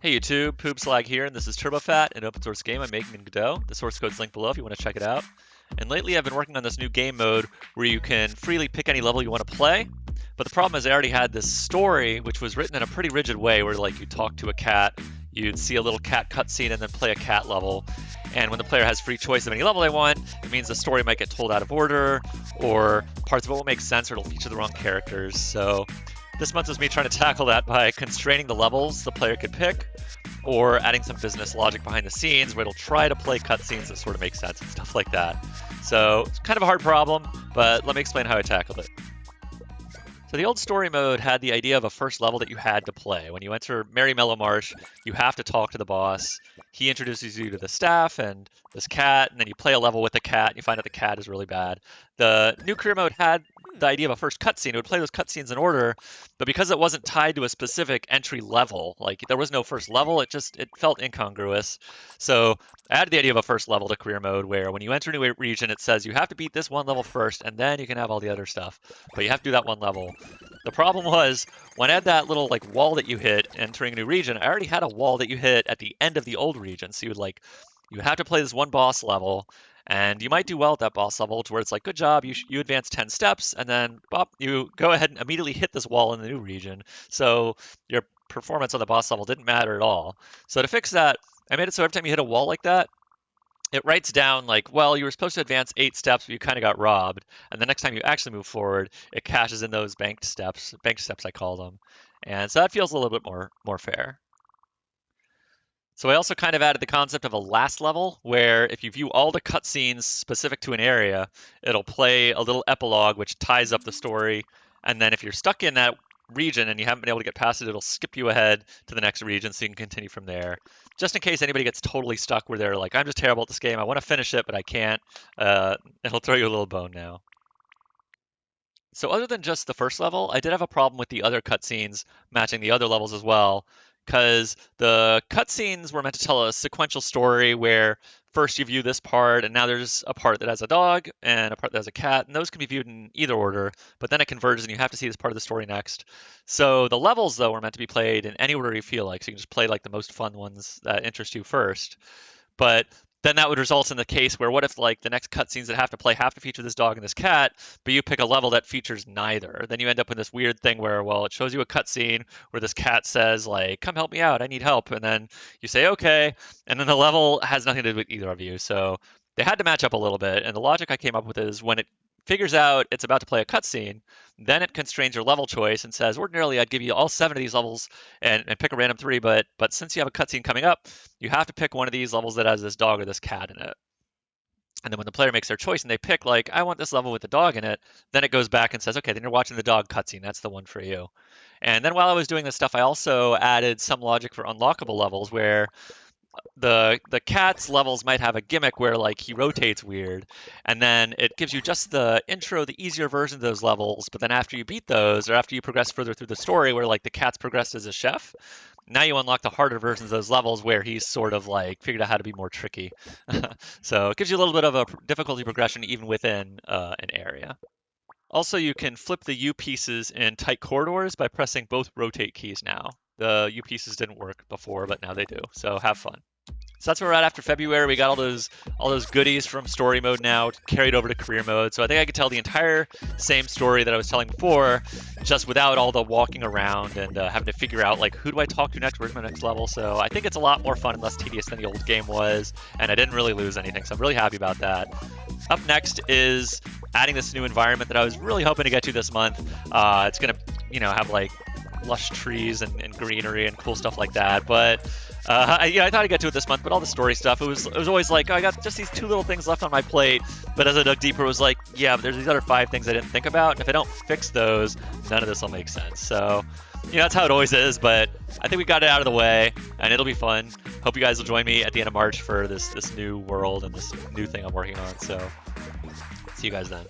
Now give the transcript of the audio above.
Hey YouTube, Poopslag here, and this is TurboFat, an open source game I'm making in Godot. The source code's linked below if you want to check it out. And lately I've been working on this new game mode where you can freely pick any level you want to play. But the problem is I already had this story, which was written in a pretty rigid way where like you talk to a cat, you'd see a little cat cutscene and then play a cat level. And when the player has free choice of any level they want, it means the story might get told out of order, or parts of it won't make sense, or it'll feature the wrong characters. So this month was me trying to tackle that by constraining the levels the player could pick, or adding some business logic behind the scenes where it'll try to play cutscenes that sort of make sense and stuff like that. So it's kind of a hard problem, but let me explain how I tackled it. So the old story mode had the idea of a first level that you had to play. When you enter Merry Mellow Marsh, you have to talk to the boss. He introduces you to the staff and this cat, and then you play a level with the cat, and you find out the cat is really bad. The new career mode had the idea of a first cutscene. It would play those cutscenes in order, but because it wasn't tied to a specific entry level, like there was no first level, it felt incongruous. So I added the idea of a first level to career mode where when you enter a new region, it says you have to beat this one level first, and then you can have all the other stuff. But you have to do that one level. The problem was when I had that little like wall that you hit entering a new region, I already had a wall that you hit at the end of the old region. So you would have to play this one boss level, and you might do well at that boss level to where it's like, good job, you advance 10 steps, and then bop, you go ahead and immediately hit this wall in the new region. So your performance on the boss level didn't matter at all. So to fix that, I made it so every time you hit a wall like that, it writes down like, well, you were supposed to advance 8 steps, but you kind of got robbed. And the next time you actually move forward, it caches in those banked steps I call them. And so that feels a little bit more fair. So I also kind of added the concept of a last level, where if you view all the cutscenes specific to an area, it'll play a little epilogue which ties up the story. And then if you're stuck in that region and you haven't been able to get past it, it'll skip you ahead to the next region so you can continue from there. Just in case anybody gets totally stuck where they're like, I'm just terrible at this game, I want to finish it, but I can't, it'll throw you a little bone now. So other than just the first level, I did have a problem with the other cutscenes matching the other levels as well, because the cutscenes were meant to tell a sequential story where first you view this part, and now there's a part that has a dog and a part that has a cat, and those can be viewed in either order, but then it converges and you have to see this part of the story next. So the levels, though, were meant to be played in any order you feel like, so you can just play like the most fun ones that interest you first. But then that would result in the case where what if like the next cutscenes that have to play have to feature this dog and this cat, but you pick a level that features neither. Then you end up in this weird thing where, well, it shows you a cutscene where this cat says like, come help me out, I need help. And then you say, okay. And then the level has nothing to do with either of you. So they had to match up a little bit. And the logic I came up with is when it figures out it's about to play a cutscene, then it constrains your level choice and says, ordinarily I'd give you all 7 of these levels and pick a random 3, but since you have a cutscene coming up, you have to pick one of these levels that has this dog or this cat in it. And then when the player makes their choice and they pick like, I want this level with the dog in it, then it goes back and says, okay, then you're watching the dog cutscene, that's the one for you. And then while I was doing this stuff, I also added some logic for unlockable levels where the cat's levels might have a gimmick where like he rotates weird, and then it gives you just the intro, the easier version of those levels, but then after you beat those, or after you progress further through the story where like the cat's progressed as a chef, now you unlock the harder versions of those levels where he's sort of like figured out how to be more tricky. So it gives you a little bit of a difficulty progression even within an area. Also, you can flip the U pieces in tight corridors by pressing both rotate keys now. The U pieces didn't work before, but now they do, so have fun. So that's where we're at after February. We got all those goodies from story mode now carried over to career mode. So I think I could tell the entire same story that I was telling before, just without all the walking around and having to figure out like, who do I talk to next? Where's my next level? So I think it's a lot more fun and less tedious than the old game was, and I didn't really lose anything. So I'm really happy about that. Up next is adding this new environment that I was really hoping to get to this month. It's gonna, have like lush trees and greenery and cool stuff like that. But I thought I'd get to it this month, but all the story stuff, it was always like, oh, I got just these 2 little things left on my plate. But as I dug deeper, it was like, yeah, but there's these other 5 things I didn't think about. And if I don't fix those, none of this will make sense. So, that's how it always is. But I think we got it out of the way, and it'll be fun. Hope you guys will join me at the end of March for this new world and this new thing I'm working on. So, see you guys then.